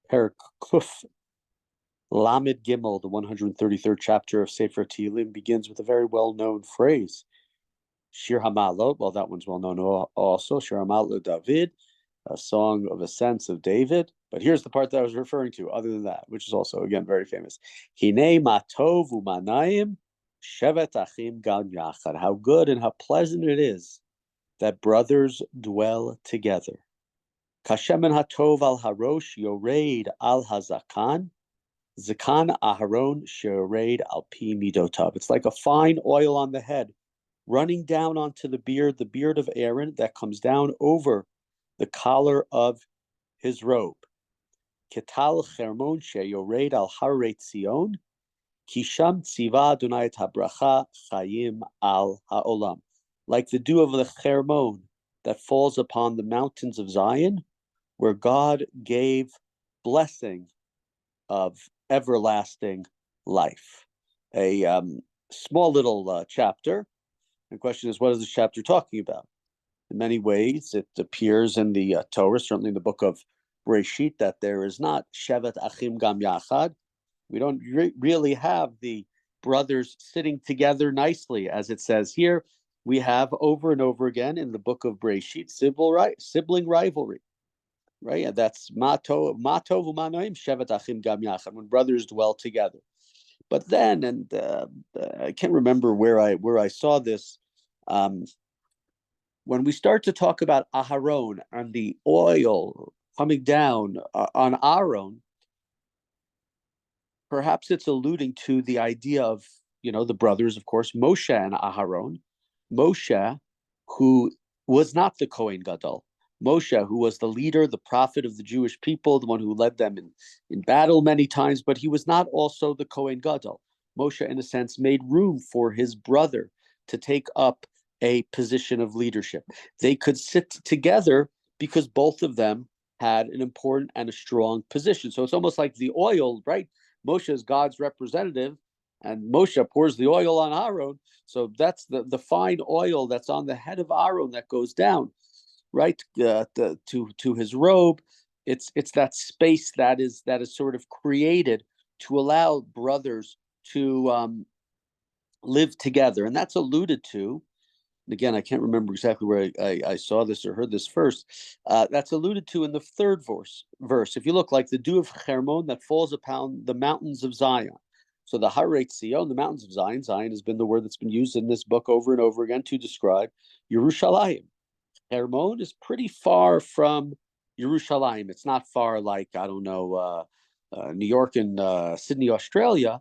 Perak Kuf Lamed Gimel, the 133rd chapter of Sefer Tehillim, begins with a very well-known phrase. Shir Hamalot, well, that one's well-known also. Shir Hamalot David, a song of ascents of David. But here's the part that I was referring to, other than that, which is also, again, very famous. Hine matov umanayim shevet achim gam yachad. How good and how pleasant it is that brothers dwell together. Kashemen hatov al harosh yoreid al hazakan. Zakan aharon yoreid al pi midotav. It's like a fine oil on the head running down onto the beard of Aaron that comes down over the collar of his robe. Ketal chermon sheyored al haret Zion, kisham tziva Adonai et habracha chayim al haolam. Like the dew of the chermon that falls upon the mountains of Zion, where God gave blessing of everlasting life. A small little chapter. The question is, what is this chapter talking about? In many ways, it appears in the Torah, certainly in the book of Breshit, that there is not Shevet Achim Gam Yachad. We don't really have the brothers sitting together nicely, as it says here. We have over and over again in the book of Breshit sibling rivalry, right? And that's Matov Umanoim Shevet Achim Gam Yachad, when brothers dwell together. But then, and I can't remember where I saw this. When we start to talk about Aharon and the oil coming down on Aaron, perhaps it's alluding to the idea of, the brothers, of course, Moshe and Aharon. Moshe, who was not the Kohen Gadol. Moshe, who was the leader, the prophet of the Jewish people, the one who led them in battle many times, but he was not also the Kohen Gadol. Moshe, in a sense, made room for his brother to take up a position of leadership. They could sit together because both of them had an important and a strong position. So it's almost like the oil, right? Moshe is God's representative, and Moshe pours the oil on Aaron. So that's the fine oil that's on the head of Aaron that goes down, right, to his robe. It's that space that is sort of created to allow brothers to live together, and that's alluded to. Again, I can't remember exactly where I saw this or heard this first. That's alluded to in the third verse. If you look, like the dew of Hermon that falls upon the mountains of Zion. So the Haret Zion, the mountains of Zion. Zion has been the word that's been used in this book over and over again to describe Yerushalayim. Hermon is pretty far from Yerushalayim. It's not far like, I don't know, New York and Sydney, Australia,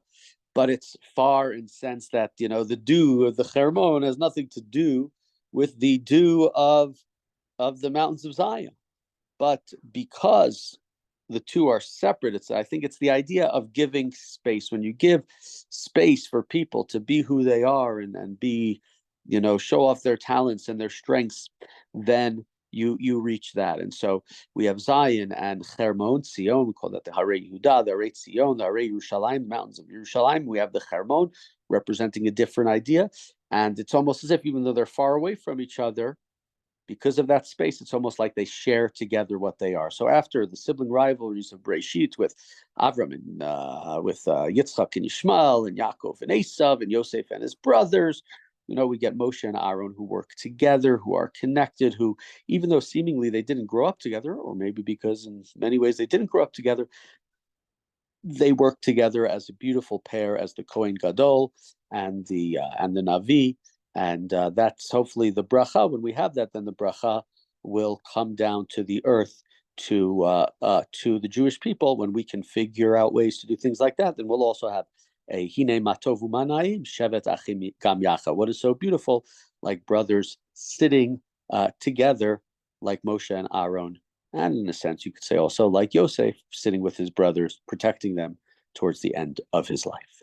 but it's far in sense that, the dew of the Hermon has nothing to do with the dew of the mountains of Zion. But because the two are separate, I think it's the idea of giving space. When you give space for people to be who they are and be, show off their talents and their strengths, then you reach that. And so we have Zion and Hermon, Zion, we call that the Hare Yehuda, the Hare Zion, the Hare Yerushalayim, the mountains of Yerushalayim. We have the Hermon representing a different idea. And it's almost as if, even though they're far away from each other, because of that space, it's almost like they share together what they are. So after the sibling rivalries of Breshit with Avram and with Yitzchak and Yishmael and Yaakov and Esav and Yosef and his brothers, we get Moshe and Aaron who work together, who are connected, who, even though seemingly they didn't grow up together, or maybe because in many ways they didn't grow up together, they work together as a beautiful pair, as the Kohen Gadol and the Navi. And that's hopefully the bracha. When we have that, then the bracha will come down to the earth, to the Jewish people. When we can figure out ways to do things like that, then we'll also have a hine matov umanayim shevet achim gam yacha. What is so beautiful, like brothers sitting together, like Moshe and Aaron, and in a sense you could say also like Yosef sitting with his brothers, protecting them towards the end of his life.